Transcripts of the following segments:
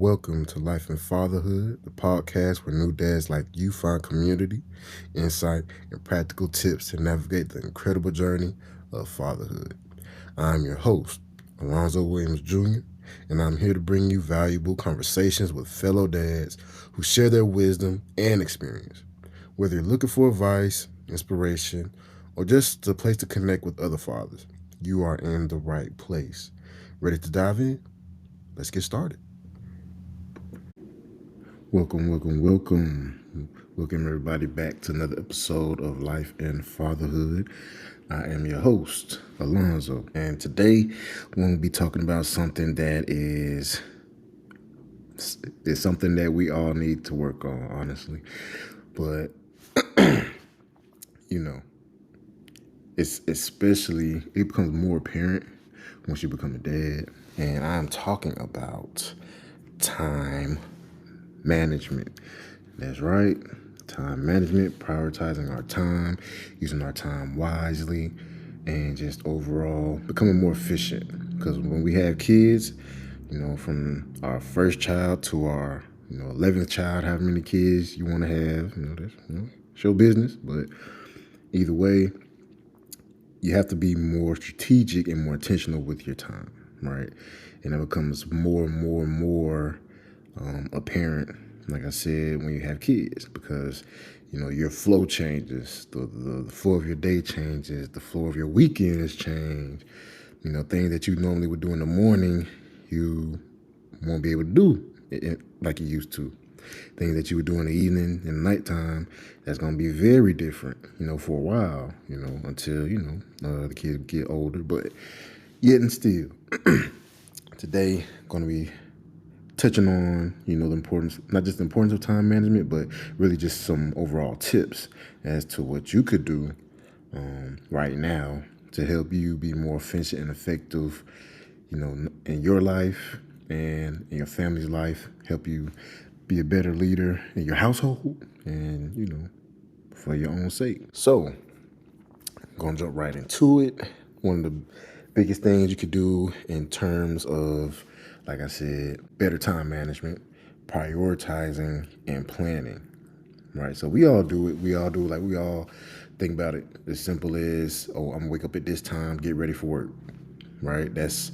Welcome to Life and Fatherhood, the podcast where new dads like you find community, insight, and practical tips to navigate the incredible journey of fatherhood. I'm your host, Alonso Williams Jr., and I'm here to bring you valuable conversations with fellow dads who share their wisdom and experience. Whether you're looking for advice, inspiration, or just a place to connect with other fathers, you are in the right place. Ready to dive in? Let's get started. Welcome. Welcome everybody back to another episode of Life and Fatherhood. I am your host, Alonso, and today we're going to be talking about something that is something that we all need to work on, honestly. But you know, it becomes more apparent once you become a dad, and I'm talking about time management. That's right. Time management, prioritizing our time, using our time wisely, and just overall becoming more efficient. Because when we have kids, from our first child to our 11th child, however many kids you want to have, that's show business. But either way, you have to be more strategic and more intentional with your time, right? And it becomes more and more apparent, like I said, when you have kids, because your flow changes, the flow of your day changes, the flow of your weekends change. Things that you normally would do in the morning, you won't be able to do like you used to. Things that you would do in the evening and nighttime, that's going to be very different, for a while, until, the kids get older. But yet and still, today, going to be touching on, the importance, not just the importance of time management, but really just some overall tips as to what you could do right now to help you be more efficient and effective, in your life and in your family's life, help you be a better leader in your household and, for your own sake. So, I'm going to jump right into it. One of the biggest things you could do in terms of, like I said, better time management, prioritizing, and planning, right? So we all do it. We all think about it as simple as, oh, I'm going to wake up at this time, get ready for work, right? That's,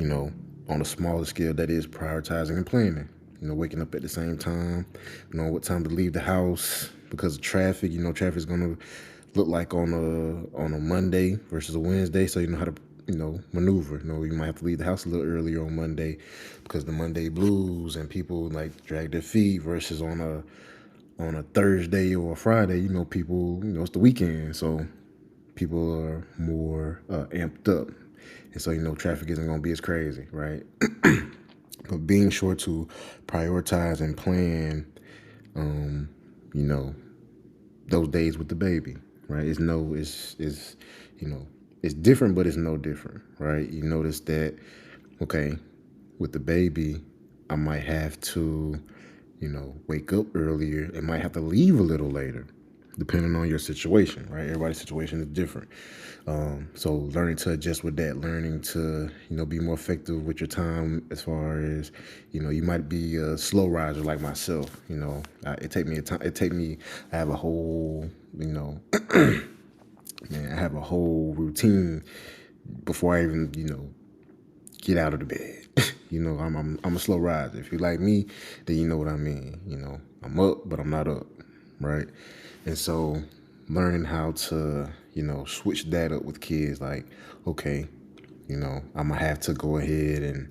on a smaller scale, that is prioritizing and planning. Waking up at the same time, what time to leave the house because of traffic. Traffic's gonna look like on a Monday versus a Wednesday, so you know how to maneuver. You might have to leave the house a little earlier on Monday because the Monday blues and people like drag their feet versus on a Thursday or a Friday. People, it's the weekend, so people are more amped up, and so traffic isn't gonna be as crazy, right? But being sure to prioritize and plan, you know, those days with the baby, right? It's different, but it's no different, right? You notice that, okay, with the baby, I might have to, wake up earlier and might have to leave a little later, depending on your situation, right? Everybody's situation is different. So learning to adjust with that, learning to, be more effective with your time as far as, you might be a slow riser like myself, I have a whole, man, I have a whole routine before I even, get out of the bed. I'm a slow riser. If you like me, then you know what I mean. I'm up, but I'm not up, right? And so learning how to, switch that up with kids, like, okay, I'm gonna have to go ahead and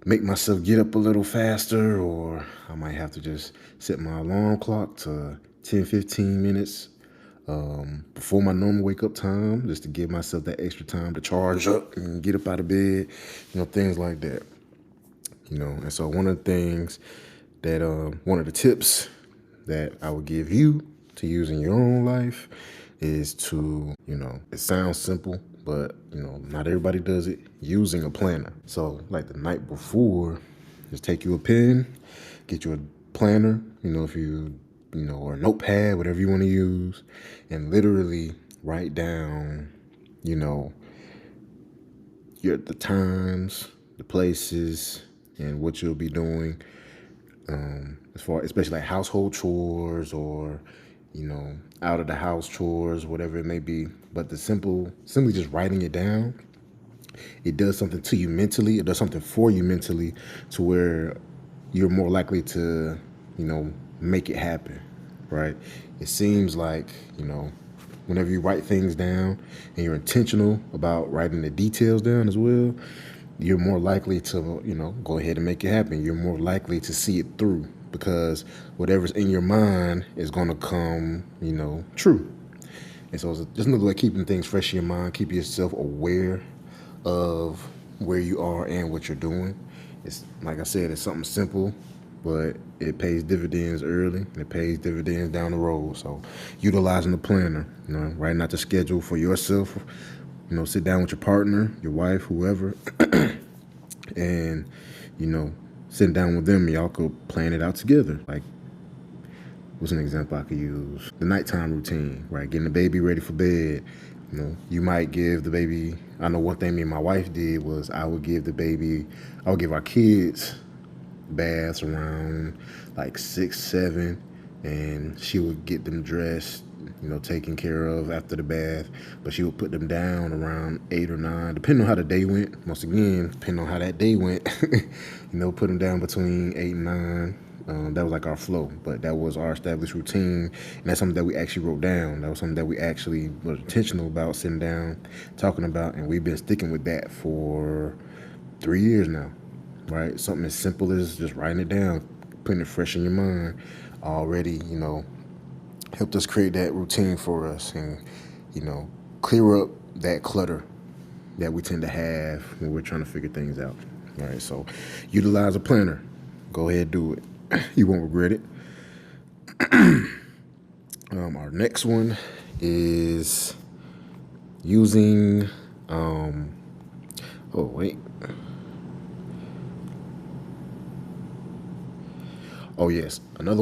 make myself get up a little faster, or I might have to just set my alarm clock to 10, 15 minutes before my normal wake up time, just to give myself that extra time to charge up and get up out of bed, things like that. And so one of the things that, one of the tips that I would give you to use in your own life is to, it sounds simple, but, not everybody does it, using a planner. So like the night before, just take you a pen, get you a planner, if you, or a notepad, whatever you want to use, and literally write down, the times, the places, and what you'll be doing, as far, especially like household chores or, out of the house chores, whatever it may be. But simply just writing it down, it does something to you mentally. It does something for you mentally, to where you're more likely to, make it happen, right? It seems like, whenever you write things down and you're intentional about writing the details down as well, you're more likely to, go ahead and make it happen. You're more likely to see it through, because whatever's in your mind is going to come, true. And so it's just another way of keeping things fresh in your mind, keep yourself aware of where you are and what you're doing. It's like I said, it's something simple, but it pays dividends early and it pays dividends down the road. So utilizing the planner, writing out the schedule for yourself, sit down with your partner, your wife, whoever, and, sitting down with them, y'all could plan it out together. Like, what's an example I could use? The nighttime routine, right? Getting the baby ready for bed. You might give the baby, I know one thing me and my wife did was I would give our kids baths around like 6, 7, and she would get them dressed, taken care of after the bath, but she would put them down around 8 or 9, depending on how the day went. Once again, depending on how that day went, put them down between 8 and 9. That was like our flow, but that was our established routine, and that's something that we actually wrote down. That was something that we actually were intentional about sitting down, talking about, and we've been sticking with that for 3 years now, right? Something as simple as just writing it down, putting it fresh in your mind, already, helped us create that routine for us, and, clear up that clutter that we tend to have when we're trying to figure things out. All right, so utilize a planner. Go ahead, do it. You won't regret it. Our next one is using, another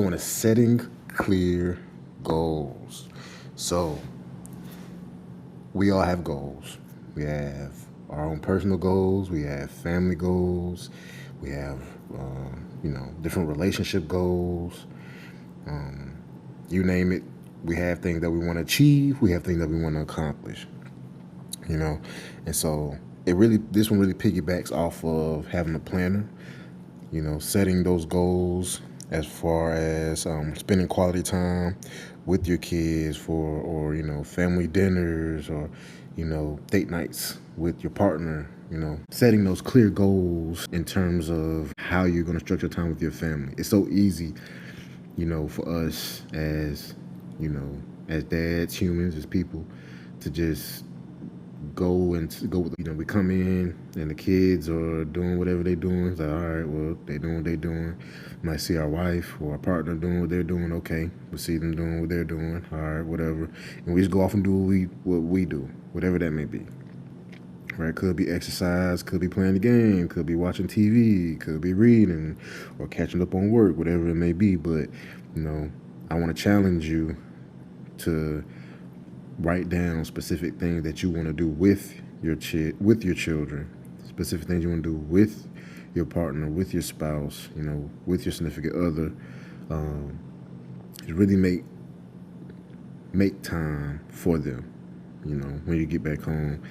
one is setting clear goals. So we all have goals. We have our own personal goals. We have family goals. We have, different relationship goals. You name it. We have things that we want to achieve. We have things that we want to accomplish. And so this one really piggybacks off of having a planner. Setting those goals as far as spending quality time with your kids or family dinners or date nights with your partner. Setting those clear goals in terms of how you're going to structure time with your family. It's so easy, for us as as dads, humans, as people, to just go with, we come in and the kids are doing whatever they're doing. It's like, all right, well, they doing what they're doing. We might see our wife or our partner doing what they're doing. Okay, we see them doing what they're doing. All right, whatever. And we just go off and do what we do, whatever that may be. Right? Could be exercise, could be playing the game, could be watching TV, could be reading or catching up on work, whatever it may be. But, I want to challenge you to write down specific things that you want to do with your children, specific things you want to do with your partner, with your spouse, with your significant other. Really make time for them, when you get back home.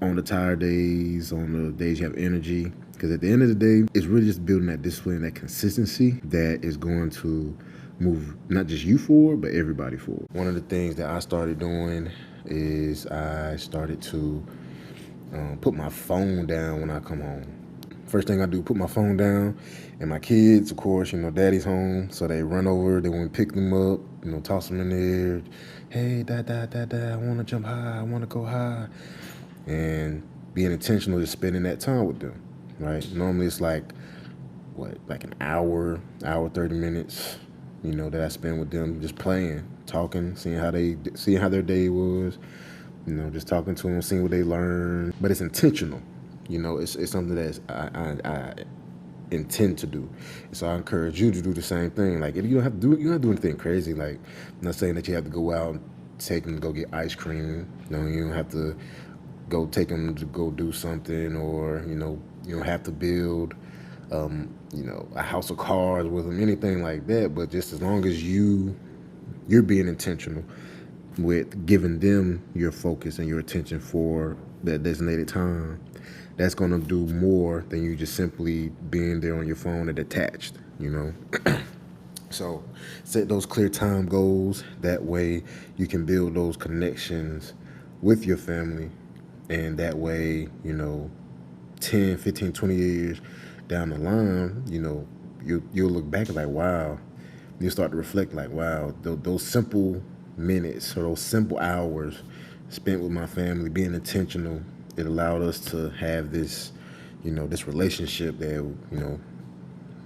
On the tired days, on the days you have energy. Because at the end of the day, it's really just building that discipline, that consistency that is going to move not just you forward, but everybody forward. One of the things that I started doing is I started to put my phone down when I come home. First thing I do, put my phone down, and my kids, of course, daddy's home, so they run over, they want to pick them up, toss them in the air. Hey, dad, I want to jump high, I want to go high. And being intentional is spending that time with them, right? Normally it's like an hour, 30 minutes, that I spend with them just playing, talking, seeing how their day was, just talking to them, seeing what they learned. But it's intentional, it's something that I intend to do. So I encourage you to do the same thing. Like, if you don't have to do anything crazy. Like, I'm not saying that you have to go out and take them to go get ice cream. You don't have to go take them to go do something, or you don't have to build a house of cards with them, anything like that. But just as long as you're being intentional with giving them your focus and your attention for that designated time, that's going to do more than you just simply being there on your phone and detached. So set those clear time goals. That way you can build those connections with your family. And that way, 10, 15, 20 years down the line, you'll look back like, wow. You'll start to reflect like, wow, those simple minutes or those simple hours spent with my family, being intentional, it allowed us to have this, this relationship that,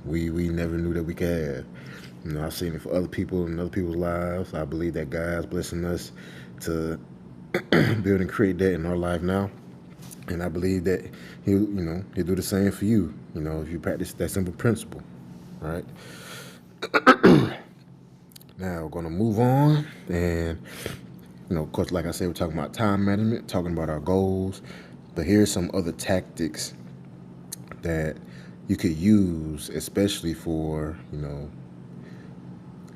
we never knew that we could have. I've seen it for other people in other people's lives. I believe that God's blessing us to build and create that in our life now. And I believe that he'll do the same for you, if you practice that simple principle, right? Now we're gonna move on, and of course, like I said, we're talking about time management, talking about our goals. But here's some other tactics that you could use, especially for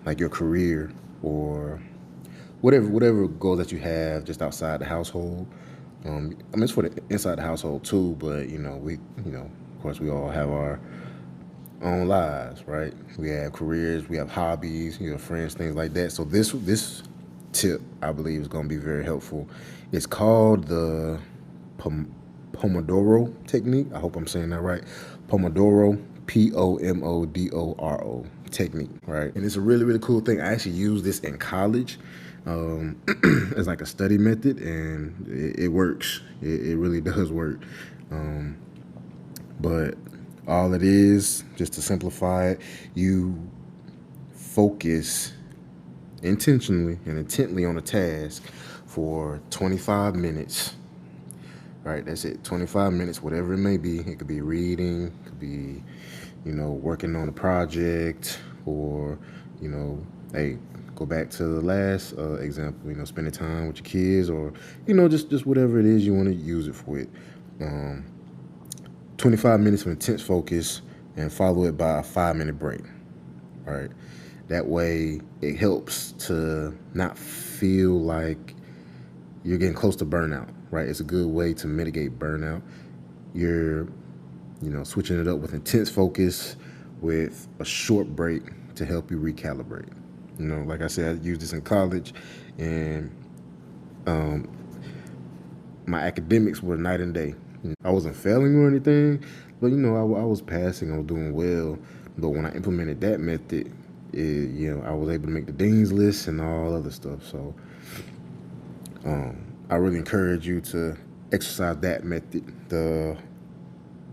like your career or whatever goals that you have just outside the household. It's for the inside the household too, but of course, we all have our own lives, right? We have careers, we have hobbies, friends, things like that. So this tip, I believe, is going to be very helpful. It's called the Pomodoro technique. I hope I'm saying that right. Pomodoro, Pomodoro technique, right? And it's a really, really cool thing. I actually used this in college as like a study method, and it works. It really does work. But all it is, just to simplify it, you focus intentionally and intently on a task for 25 minutes. Right, that's it. 25 minutes, whatever it may be. It could be reading, it could be, working on a project, or, hey, go back to the last example, spending time with your kids, or, just whatever it is you want to use it for. 25 minutes of intense focus and follow it by a 5-minute break. All right. That way it helps to not feel like you're getting close to burnout, right? It's a good way to mitigate burnout. You're, switching it up with intense focus with a short break to help you recalibrate. Like I said, I used this in college, and my academics were night and day. I wasn't failing or anything, but I was passing, I was doing well. But when I implemented that method, I was able to make the dean's list and all other stuff. So I really encourage you to exercise that method, the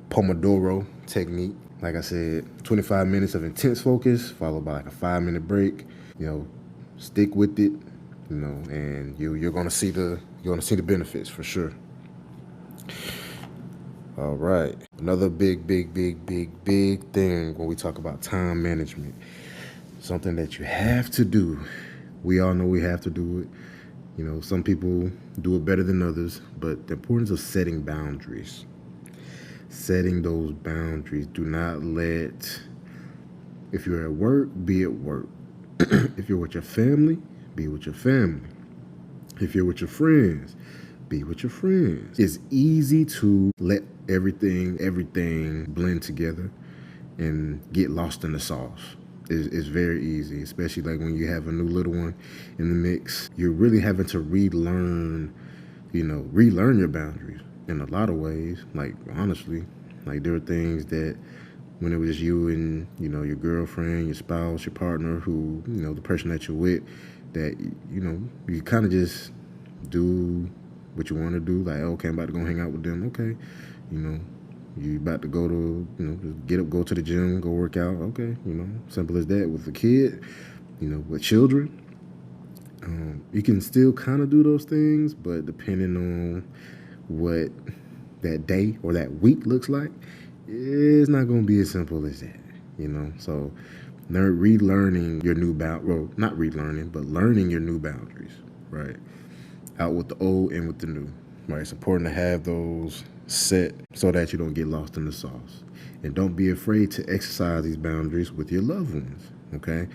Pomodoro technique. Like I said, 25 minutes of intense focus followed by like a 5-minute break. Stick with it, and you're gonna see the benefits for sure. All right. Another big thing when we talk about time management, something that you have to do. We all know we have to do it. Some people do it better than others, but the importance of setting boundaries. Setting those boundaries. Do not let, if you're at work, be at work. If you're with your family, be with your family. If you're with your friends, be with your friends. It's easy to let everything blend together and get lost in the sauce. It's very easy, especially like when you have a new little one in the mix. You're really having to relearn your boundaries in a lot of ways. Like, honestly, like there are things that when it was just you and, your girlfriend, your spouse, your partner, who, the person that you're with, that, you kind of just do what you want to do. Like, okay, I'm about to go hang out with them. Okay. You about to go to, just get up, go to the gym, go work out. Okay. Simple as that. With a kid, with children, you can still kind of do those things, but depending on what that day or that week looks like, it's not going to be as simple as that, So relearning your new not relearning, but learning your new boundaries, right? Out with the old and with the new, right? It's important to have those set so that you don't get lost in the sauce. And don't be afraid to exercise these boundaries with your loved ones, okay?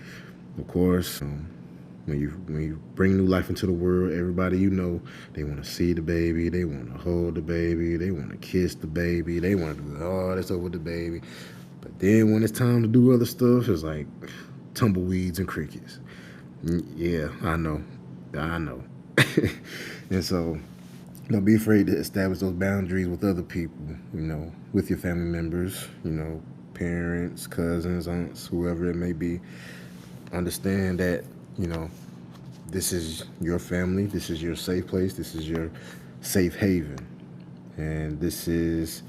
Of course, when you bring new life into the world, everybody you know, they want to see the baby, they want to hold the baby, they want to kiss the baby, they want to do all this stuff with the baby. But then when it's time to do other stuff, it's like tumbleweeds and crickets. Yeah, I know. And so don't be afraid to establish those boundaries with other people, with your family members, parents, cousins, aunts, whoever it may be. Understand that, this is your family, this is your safe place, this is your safe haven. And this is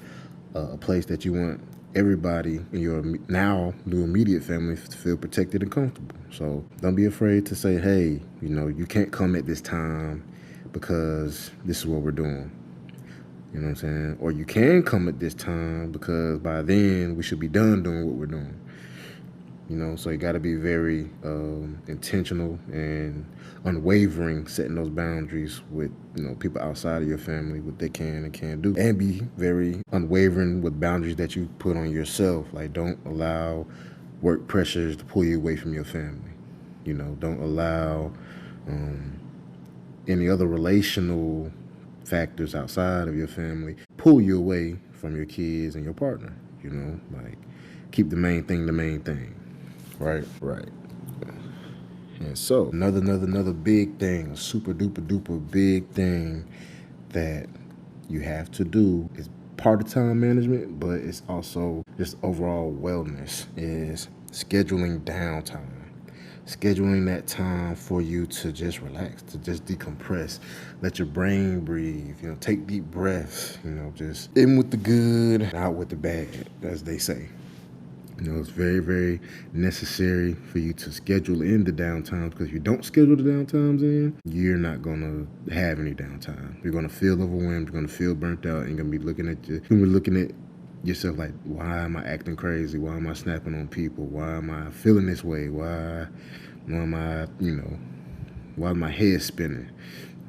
a place that you want everybody in your now new immediate family to feel protected and comfortable. So don't be afraid to say, hey, you can't come at this time because this is what we're doing. You know what I'm saying? Or you can come at this time because by then we should be done doing what we're doing. So you got to be very intentional and unwavering setting those boundaries with, people outside of your family, what they can and can't do. And be very unwavering with boundaries that you put on yourself. Like, don't allow work pressures to pull you away from your family. Don't allow any other relational factors outside of your family pull you away from your kids and your partner. Like, keep the main thing. Right. And so another big thing, a super duper big thing that you have to do is part of time management, but it's also just overall wellness, is scheduling downtime. Scheduling that time for you to just relax, to just decompress, let your brain breathe, take deep breaths, just in with the good, out with the bad, as they say. It's very, very necessary for you to schedule in the downtimes, because if you don't schedule the downtimes in, you're not going to have any downtime. You're going to feel overwhelmed. You're going to feel burnt out. And you're going to be looking at yourself like, why am I acting crazy? Why am I snapping on people? Why am I feeling this way? Why am I, why is my head spinning?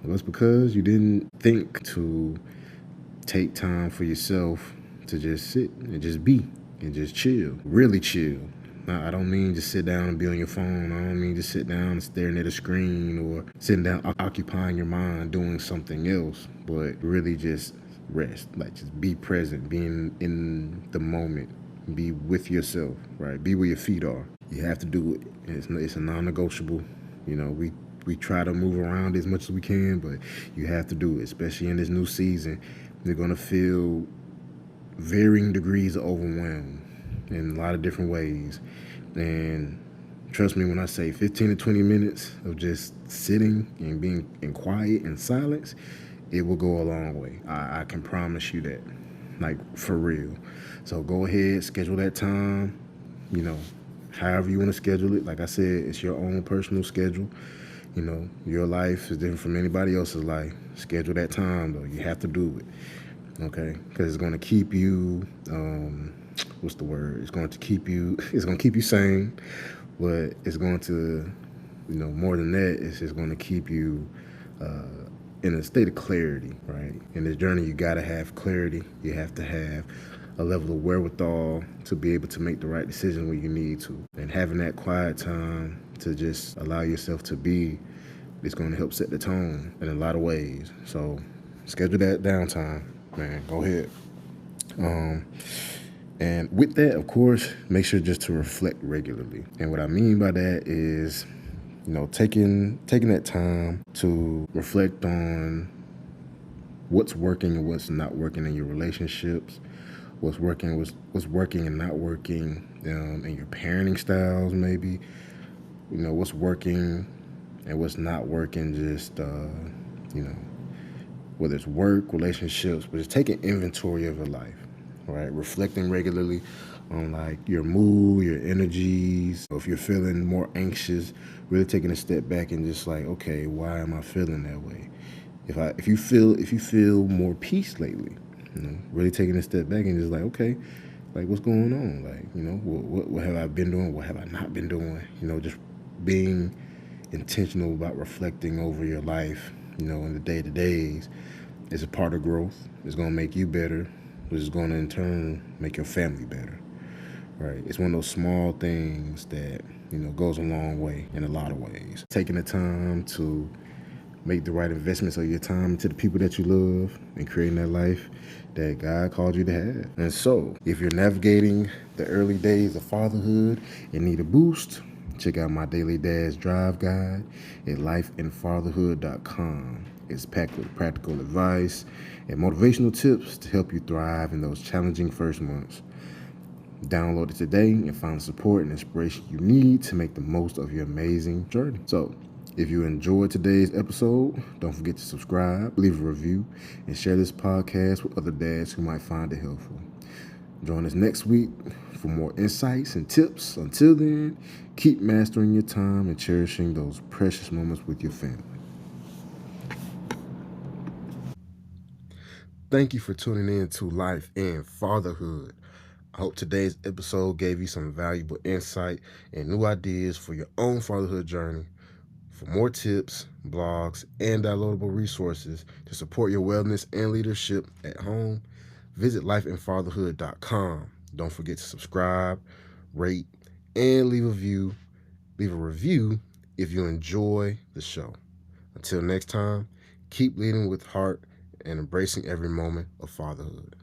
Well, it's because you didn't think to take time for yourself to just sit and just be. And just chill, really chill. Now, I don't mean just sit down and be on your phone. I don't mean just sit down and staring at a screen or sitting down occupying your mind doing something else, but really just rest. Like, just be present, being in the moment, be with yourself, right? Be where your feet are. You have to do it. It's a non-negotiable. We try to move around as much as we can, but you have to do it, especially in this new season. You're gonna feel varying degrees of overwhelm in a lot of different ways. And trust me when I say 15 to 20 minutes of just sitting and being in quiet and silence, it will go a long way. I can promise you that, like, for real. So go ahead, schedule that time, however you want to schedule it. Like I said, it's your own personal schedule. Your life is different from anybody else's life. Schedule that time, though. You have to do it. Okay, because it's going to keep you, it's going to keep you sane, but it's going to, more than that, it's just going to keep you in a state of clarity, right? In this journey, you got to have clarity. You have to have a level of wherewithal to be able to make the right decision when you need to. And having that quiet time to just allow yourself to be, it's going to help set the tone in a lot of ways. So schedule that downtime. Man, go ahead. And with that, of course, make sure just to reflect regularly. And what I mean by that is, taking that time to reflect on what's working and what's not working in your relationships, what's working and not working in your parenting styles, maybe. What's working and what's not working, just, whether it's work, relationships, but just taking inventory of your life, right? Reflecting regularly on, like, your mood, your energies. If you're feeling more anxious, really taking a step back and just like, okay, why am I feeling that way? If you feel more peace lately, really taking a step back and just like, okay, like, what's going on? Like, what have I been doing? What have I not been doing? Just being intentional about reflecting over your life, in the day-to-days. It's a part of growth. It's going to make you better, which is going to in turn make your family better. Right? It's one of those small things that, goes a long way in a lot of ways. Taking the time to make the right investments of your time into the people that you love and creating that life that God called you to have. And so, if you're navigating the early days of fatherhood and need a boost, check out my Daily Dad's Drive Guide at lifeandfatherhood.com. It's packed with practical advice and motivational tips to help you thrive in those challenging first months. Download it today and find the support and inspiration you need to make the most of your amazing journey. So, if you enjoyed today's episode, don't forget to subscribe, leave a review, and share this podcast with other dads who might find it helpful. Join us next week for more insights and tips. Until then, keep mastering your time and cherishing those precious moments with your family. Thank you for tuning in to Life and Fatherhood. I hope today's episode gave you some valuable insight and new ideas for your own fatherhood journey. For more tips, blogs, and downloadable resources to support your wellness and leadership at home, visit lifeandfatherhood.com. Don't forget to subscribe, rate, and leave a review if you enjoy the show. Until next time, keep leading with heart and embracing every moment of fatherhood.